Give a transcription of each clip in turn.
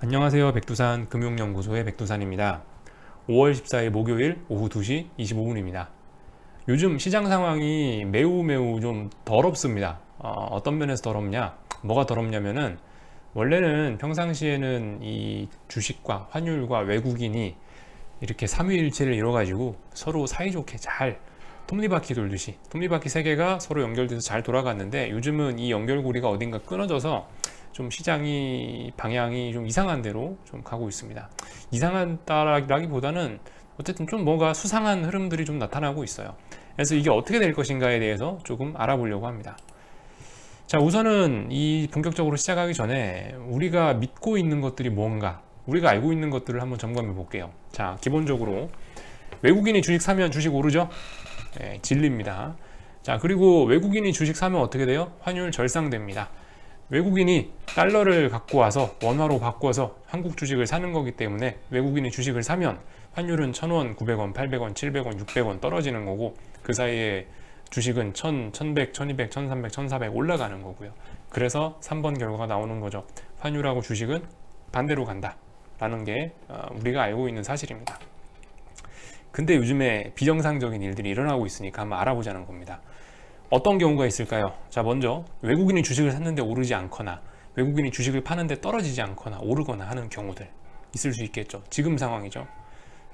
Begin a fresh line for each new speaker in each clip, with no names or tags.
안녕하세요. 백두산 금융연구소의 백두산입니다. 5월 14일 목요일 오후 2시 25분입니다. 요즘 시장 상황이 매우 좀 더럽습니다. 어떤 면에서 더럽냐? 뭐가 더럽냐면은 원래는 평상시에는 이 주식과 환율과 외국인이 이렇게 삼위일체를 이뤄가지고 서로 사이좋게 잘 톱니바퀴 돌듯이 톱니바퀴 세 개가 서로 연결돼서 잘 돌아갔는데, 요즘은 이 연결고리가 어딘가 끊어져서 좀 시장이 방향이 좀 이상한 대로 좀 가고 있습니다. 이상하다라기보다는 어쨌든 좀 뭔가 수상한 흐름들이 좀 나타나고 있어요. 그래서 이게 어떻게 될 것인가에 대해서 조금 알아보려고 합니다. 자, 우선은 이 본격적으로 시작하기 전에 우리가 믿고 있는 것들이 뭔가, 우리가 알고 있는 것들을 한번 점검해 볼게요. 자, 기본적으로 외국인이 주식 사면 주식 오르죠? 네, 진리입니다. 자, 그리고 외국인이 주식 사면 어떻게 돼요? 환율 절상됩니다. 외국인이 달러를 갖고 와서 원화로 바꿔서 한국 주식을 사는 거기 때문에 외국인이 주식을 사면 환율은 1000원, 900원, 800원, 700원, 600원 떨어지는 거고, 그 사이에 주식은 1000, 1100, 1200, 1300, 1400 올라가는 거고요. 그래서 3번 결과가 나오는 거죠. 환율하고 주식은 반대로 간다 라는 게 우리가 알고 있는 사실입니다. 근데 요즘에 비정상적인 일들이 일어나고 있으니까 한번 알아보자는 겁니다. 어떤 경우가 있을까요? 자, 먼저 외국인이 주식을 샀는데 오르지 않거나, 외국인이 주식을 파는데 떨어지지 않거나 오르거나 하는 경우들 있을 수 있겠죠. 지금 상황이죠.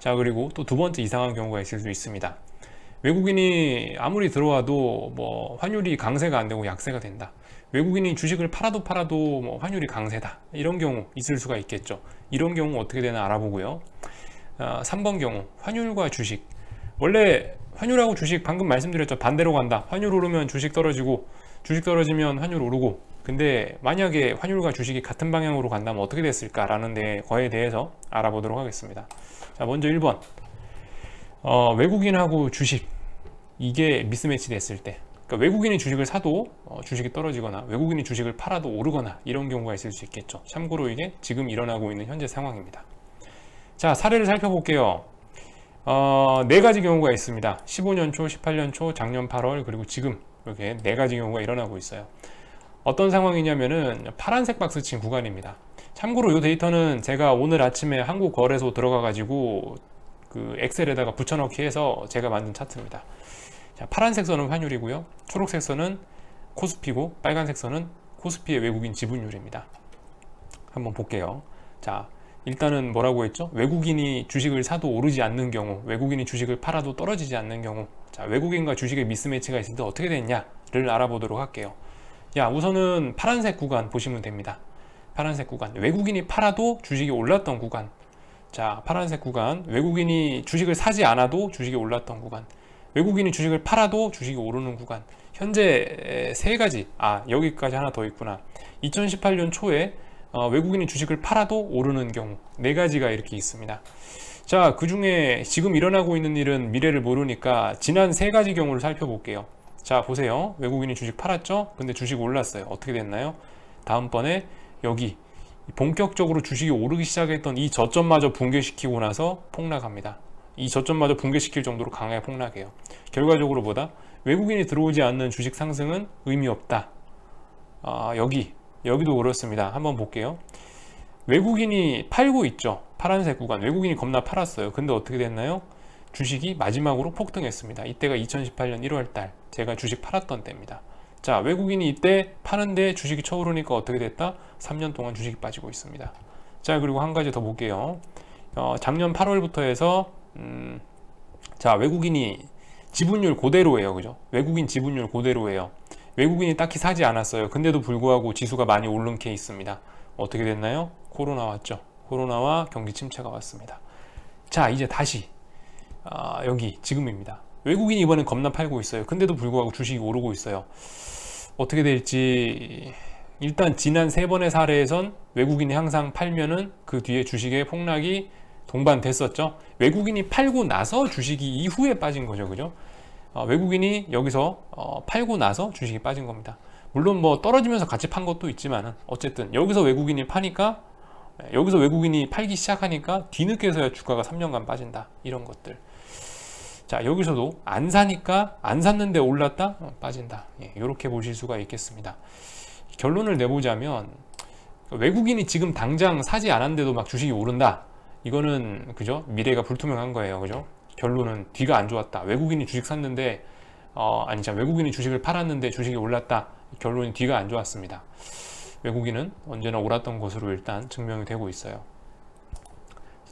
자, 그리고 또 두 번째 이상한 경우가 있을 수 있습니다. 외국인이 아무리 들어와도 뭐 환율이 강세가 안 되고 약세가 된다. 외국인이 주식을 팔아도 뭐 환율이 강세다. 이런 경우 있을 수가 있겠죠. 이런 경우 어떻게 되나 알아보고요. 3번 경우 환율과 주식. 원래 환율하고 주식 방금 말씀드렸죠. 반대로 간다. 환율 오르면 주식 떨어지고, 주식 떨어지면 환율 오르고. 근데 만약에 환율과 주식이 같은 방향으로 간다면 어떻게 됐을까라는 거에 대해서 알아보도록 하겠습니다. 자, 먼저 1번. 외국인하고 주식, 이게 미스매치 됐을 때, 그러니까 외국인이 주식을 사도 주식이 떨어지거나 외국인이 주식을 팔아도 오르거나 이런 경우가 있을 수 있겠죠. 참고로 이게 지금 일어나고 있는 현재 상황입니다. 자, 사례를 살펴볼게요. 네 가지 경우가 있습니다. 15년 초, 18년 초, 작년 8월, 그리고 지금 이렇게 네 가지 경우가 일어나고 있어요. 어떤 상황이냐면은 파란색 박스 친 구간입니다. 참고로 이 데이터는 제가 오늘 아침에 한국거래소 들어가 가지고 그 엑셀에다가 붙여넣기 해서 제가 만든 차트입니다. 자, 파란색 선은 환율이고요, 초록색 선은 코스피고, 빨간색 선은 코스피의 외국인 지분율입니다. 한번 볼게요. 자, 일단은 뭐라고 했죠? 외국인이 주식을 사도 오르지 않는 경우, 외국인이 주식을 팔아도 떨어지지 않는 경우. 자, 외국인과 주식의 미스매치가 있을 때 어떻게 됐냐를 알아보도록 할게요. 야, 우선은 파란색 구간 보시면 됩니다. 파란색 구간, 외국인이 팔아도 주식이 올랐던 구간. 자, 파란색 구간, 외국인이 주식을 사지 않아도 주식이 올랐던 구간, 외국인이 주식을 팔아도 주식이 오르는 구간. 현재 세 가지, 여기까지 하나 더 있구나. 2018년 초에 외국인이 주식을 팔아도 오르는 경우 네 가지가 이렇게 있습니다. 자, 그 중에 지금 일어나고 있는 일은 미래를 모르니까 지난 세 가지 경우를 살펴볼게요. 자, 보세요. 외국인이 주식 팔았죠? 근데 주식 올랐어요. 어떻게 됐나요? 다음번에 여기 본격적으로 주식이 오르기 시작했던 이 저점마저 붕괴시키고 나서 폭락합니다. 이 저점마저 붕괴시킬 정도로 강하게 폭락해요. 결과적으로 보다 외국인이 들어오지 않는 주식 상승은 의미 없다. 여기도 그렇습니다. 한번 볼게요. 외국인이 팔고 있죠. 파란색 구간, 외국인이 겁나 팔았어요. 근데 어떻게 됐나요? 주식이 마지막으로 폭등했습니다. 이때가 2018년 1월달 제가 주식 팔았던 때입니다. 자, 외국인이 이때 파는데 주식이 쳐오르니까 어떻게 됐다? 3년 동안 주식이 빠지고 있습니다. 자, 그리고 한 가지 더 볼게요. 작년 8월부터 해서 자, 외국인이 지분율 그대로예요. 그죠? 외국인 지분율 그대로예요. 외국인이 딱히 사지 않았어요. 근데도 불구하고 지수가 많이 오른 케이스입니다. 어떻게 됐나요? 코로나 왔죠. 코로나와 경기 침체가 왔습니다. 자, 이제 다시 여기 지금입니다. 외국인이 이번엔 겁나 팔고 있어요. 근데도 불구하고 주식이 오르고 있어요. 어떻게 될지, 일단 지난 세 번의 사례에선 외국인이 항상 팔면은 그 뒤에 주식의 폭락이 동반됐었죠. 외국인이 팔고 나서 주식이 이후에 빠진 거죠. 그죠? 외국인이 여기서 팔고 나서 주식이 빠진 겁니다. 물론 뭐 떨어지면서 같이 판 것도 있지만은 어쨌든 여기서 외국인이 파니까, 여기서 외국인이 팔기 시작하니까 뒤늦게서야 주가가 3년간 빠진다. 이런 것들. 자, 여기서도 안 사니까, 안 샀는데 올랐다? 빠진다. 이렇게 보실 수가 있겠습니다. 결론을 내보자면 외국인이 지금 당장 사지 않았는데도 막 주식이 오른다. 이거는 그죠? 미래가 불투명한 거예요. 그죠? 결론은 뒤가 안 좋았다. 외국인이 주식 샀는데 외국인이 주식을 팔았는데 주식이 올랐다. 결론이 뒤가 안 좋았습니다. 외국인은 언제나 옳았던 것으로 일단 증명이 되고 있어요.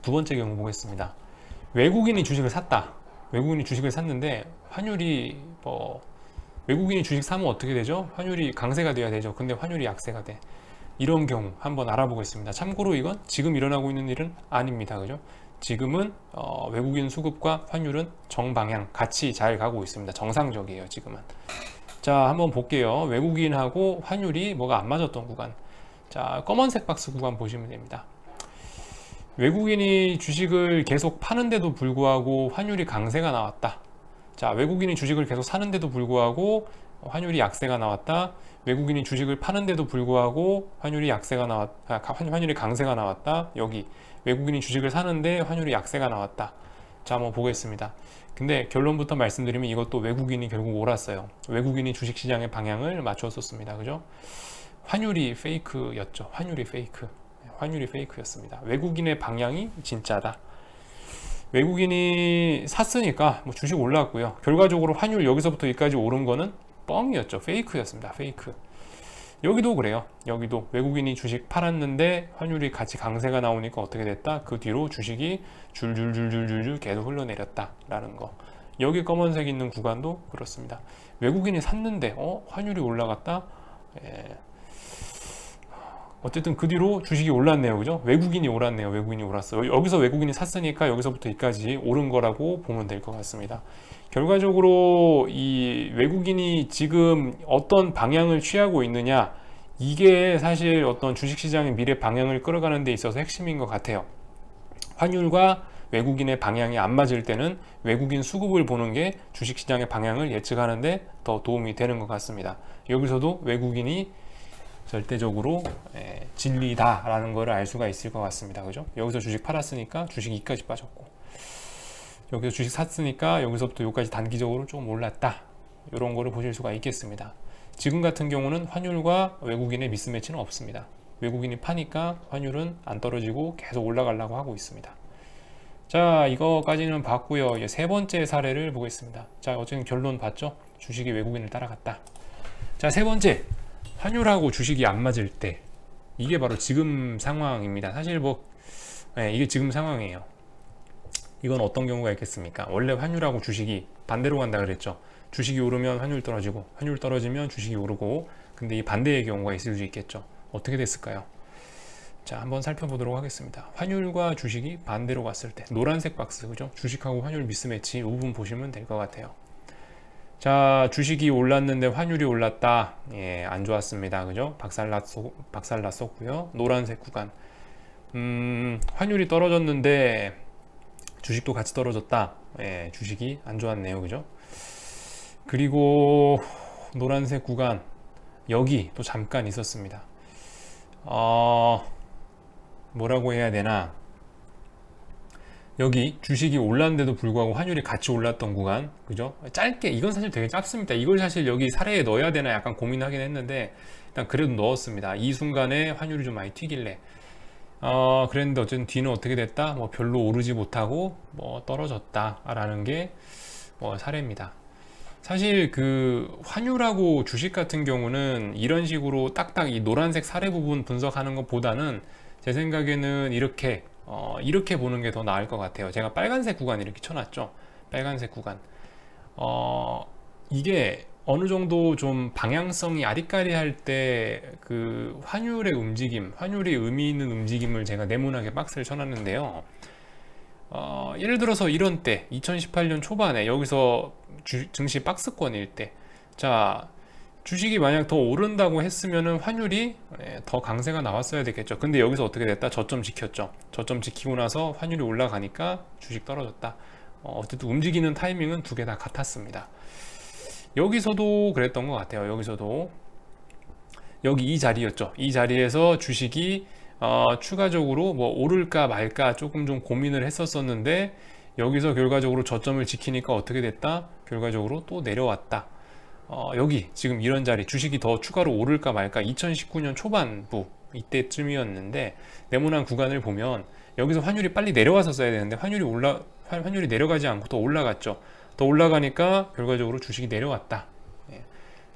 두 번째 경우 보겠습니다. 외국인이 주식을 샀다. 외국인이 주식을 샀는데 환율이 외국인이 주식 사면 어떻게 되죠? 환율이 강세가 돼야 되죠. 근데 환율이 약세가 돼. 이런 경우 한번 알아보겠습니다. 참고로 이건 지금 일어나고 있는 일은 아닙니다. 그죠? 지금은 외국인 수급과 환율은 정방향 같이 잘 가고 있습니다. 정상적이에요. 지금은. 자, 한번 볼게요. 외국인하고 환율이 뭐가 안 맞았던 구간. 자, 검은색 박스 구간 보시면 됩니다. 외국인이 주식을 계속 파는데도 불구하고 환율이 강세가 나왔다. 자, 외국인이 주식을 계속 사는데도 불구하고 환율이 약세가 나왔다. 외국인이 주식을 파는데도 불구하고 환율이 강세가 나왔다. 여기 외국인이 주식을 사는데 환율이 약세가 나왔다. 자, 한번 보겠습니다. 근데 결론부터 말씀드리면 이것도 외국인이 결국 옳았어요. 외국인이 주식시장의 방향을 맞췄었습니다. 그죠? 환율이 페이크였죠. 환율이 페이크였습니다. 외국인의 방향이 진짜다. 외국인이 샀으니까 주식 올랐고요. 결과적으로 환율 여기서부터 여기까지 오른 거는 뻥이었죠. 페이크였습니다. 페이크. 여기도 그래요. 여기도 외국인이 주식 팔았는데 환율이 같이 강세가 나오니까 어떻게 됐다? 그 뒤로 주식이 줄줄줄줄줄 계속 흘러내렸다 라는 거. 여기 검은색 있는 구간도 그렇습니다. 외국인이 샀는데 환율이 올라갔다? 어쨌든 그 뒤로 주식이 올랐네요. 그죠? 외국인이 옳았네요. 외국인이 옳았어요. 여기서 외국인이 샀으니까 여기서부터 여기까지 오른 거라고 보면 될 것 같습니다. 결과적으로 이 외국인이 지금 어떤 방향을 취하고 있느냐, 이게 사실 어떤 주식시장의 미래 방향을 끌어가는 데 있어서 핵심인 것 같아요. 환율과 외국인의 방향이 안 맞을 때는 외국인 수급을 보는 게 주식시장의 방향을 예측하는 데 더 도움이 되는 것 같습니다. 여기서도 외국인이 절대적으로 진리다 라는 것을 알 수가 있을 것 같습니다. 그죠? 여기서 주식 팔았으니까 주식이 이까지 빠졌고, 여기서 주식 샀으니까 여기서부터 여기까지 단기적으로 좀 올랐다, 이런 거를 보실 수가 있겠습니다. 지금 같은 경우는 환율과 외국인의 미스매치는 없습니다. 외국인이 파니까 환율은 안 떨어지고 계속 올라가려고 하고 있습니다. 자, 이거까지는 봤고요. 이제 세 번째 사례를 보겠습니다. 자, 어쨌든 결론 봤죠? 주식이 외국인을 따라갔다. 자, 세 번째, 환율하고 주식이 안 맞을 때, 이게 바로 지금 상황입니다. 사실 이게 지금 상황이에요. 이건 어떤 경우가 있겠습니까? 원래 환율하고 주식이 반대로 간다 그랬죠. 주식이 오르면 환율 떨어지고, 환율 떨어지면 주식이 오르고, 근데 이 반대의 경우가 있을 수 있겠죠. 어떻게 됐을까요? 자, 한번 살펴보도록 하겠습니다. 환율과 주식이 반대로 갔을 때, 노란색 박스, 그죠? 주식하고 환율 미스매치, 이 부분 보시면 될 것 같아요. 자, 주식이 올랐는데 환율이 올랐다. 안 좋았습니다. 그죠? 박살났었고요. 노란색 구간. 환율이 떨어졌는데 주식도 같이 떨어졌다. 주식이 안 좋았네요. 그죠? 그리고 노란색 구간, 여기 또 잠깐 있었습니다. 뭐라고 해야 되나? 여기 주식이 올랐는데도 불구하고 환율이 같이 올랐던 구간, 그죠? 짧게, 이건 사실 되게 짧습니다. 이걸 사실 여기 사례에 넣어야 되나 약간 고민하긴 했는데, 일단 그래도 넣었습니다. 이 순간에 환율이 좀 많이 튀길래. 그랬는데 어쨌든 뒤는 어떻게 됐다? 별로 오르지 못하고 떨어졌다 라는 게 사례입니다. 사실 그 환율하고 주식 같은 경우는 이런 식으로 딱딱 이 노란색 사례 부분 분석하는 것보다는 제 생각에는 이렇게 보는 게 더 나을 것 같아요. 제가 빨간색 구간 이렇게 쳐놨죠. 빨간색 구간. 이게 어느 정도 좀 방향성이 아리까리할 때 그 환율의 움직임, 환율이 의미 있는 움직임을 제가 네모나게 박스를 쳐놨는데요. 예를 들어서 이런 때 2018년 초반에 여기서 증시 박스권일 때, 자, 주식이 만약 더 오른다고 했으면은 환율이 더 강세가 나왔어야 되겠죠. 근데 여기서 어떻게 됐다? 저점 지켰죠. 저점 지키고 나서 환율이 올라가니까 주식 떨어졌다. 어쨌든 움직이는 타이밍은 두 개 다 같았습니다. 여기서도 그랬던 것 같아요. 여기서도 여기 이 자리였죠. 이 자리에서 주식이 추가적으로 오를까 말까 조금 좀 고민을 했었는데, 여기서 결과적으로 저점을 지키니까 어떻게 됐다? 결과적으로 또 내려왔다. 여기 지금 이런 자리, 주식이 더 추가로 오를까 말까, 2019년 초반부 이때쯤이었는데 네모난 구간을 보면 여기서 환율이 빨리 내려와서 써야 되는데 환율이 내려가지 않고 더 올라갔죠. 더 올라가니까 결과적으로 주식이 내려왔다. 예.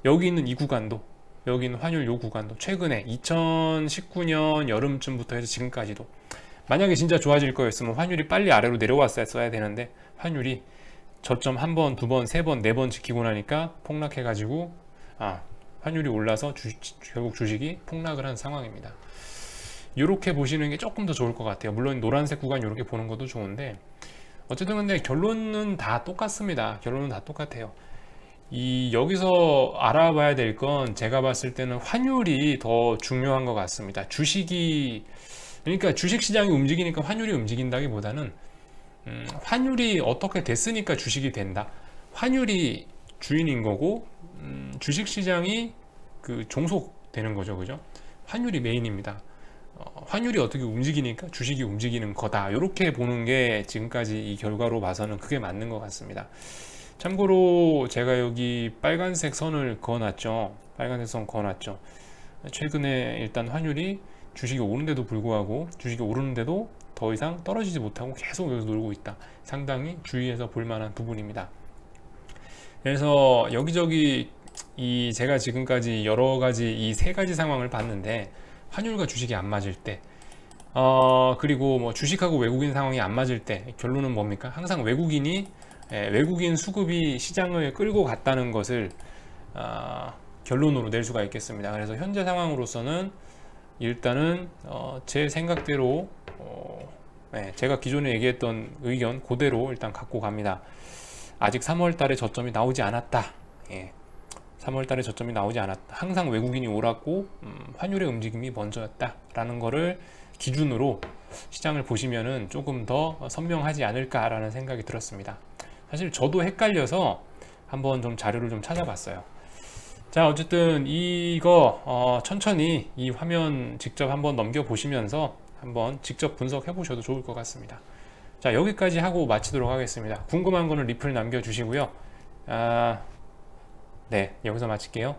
여기 있는 이 구간도, 여기 있는 환율 요 구간도 최근에 2019년 여름쯤부터 해서 지금까지도 만약에 진짜 좋아질 거였으면 환율이 빨리 아래로 내려왔어야 되는데 환율이 저점 한 번, 두 번, 세 번, 네 번 지키고 나니까 폭락해가지고 환율이 올라서 결국 주식이 폭락을 한 상황입니다. 이렇게 보시는 게 조금 더 좋을 것 같아요. 물론 노란색 구간 이렇게 보는 것도 좋은데 어쨌든 근데 결론은 다 똑같습니다. 결론은 다 똑같아요. 여기서 알아봐야 될 건 제가 봤을 때는 환율이 더 중요한 것 같습니다. 그러니까 주식시장이 움직이니까 환율이 움직인다기보다는 환율이 어떻게 됐으니까 주식이 된다. 환율이 주인인 거고 주식시장이 그 종속되는 거죠. 그죠? 환율이 메인입니다. 환율이 어떻게 움직이니까 주식이 움직이는 거다. 이렇게 보는 게 지금까지 이 결과로 봐서는 그게 맞는 것 같습니다. 참고로 제가 여기 빨간색 선을 그어놨죠. 빨간색 선 그어놨죠. 최근에 일단 환율이 주식이 오른데도 불구하고 주식이 오르는데도 더 이상 떨어지지 못하고 계속 여기서 놀고 있다. 상당히 주의해서 볼 만한 부분입니다. 그래서 여기저기 제가 지금까지 여러 가지 이 세 가지 상황을 봤는데 환율과 주식이 안 맞을 때 그리고 뭐 주식하고 외국인 상황이 안 맞을 때 결론은 뭡니까? 항상 외국인 수급이 시장을 끌고 갔다는 것을 결론으로 낼 수가 있겠습니다. 그래서 현재 상황으로서는 일단은 제 생각대로 제가 기존에 얘기했던 의견 그대로 일단 갖고 갑니다. 아직 3월 달에 저점이 나오지 않았다. 3월 달에 저점이 나오지 않았다. 항상 외국인이 옳았고 환율의 움직임이 먼저였다 라는 거를 기준으로 시장을 보시면은 조금 더 선명하지 않을까라는 생각이 들었습니다. 사실 저도 헷갈려서 한번 좀 자료를 좀 찾아봤어요. 자, 어쨌든 이거 천천히 이 화면 직접 한번 넘겨 보시면서 한번 직접 분석해 보셔도 좋을 것 같습니다. 자, 여기까지 하고 마치도록 하겠습니다. 궁금한 거는 리플 남겨 주시고요. 네, 여기서 마칠게요.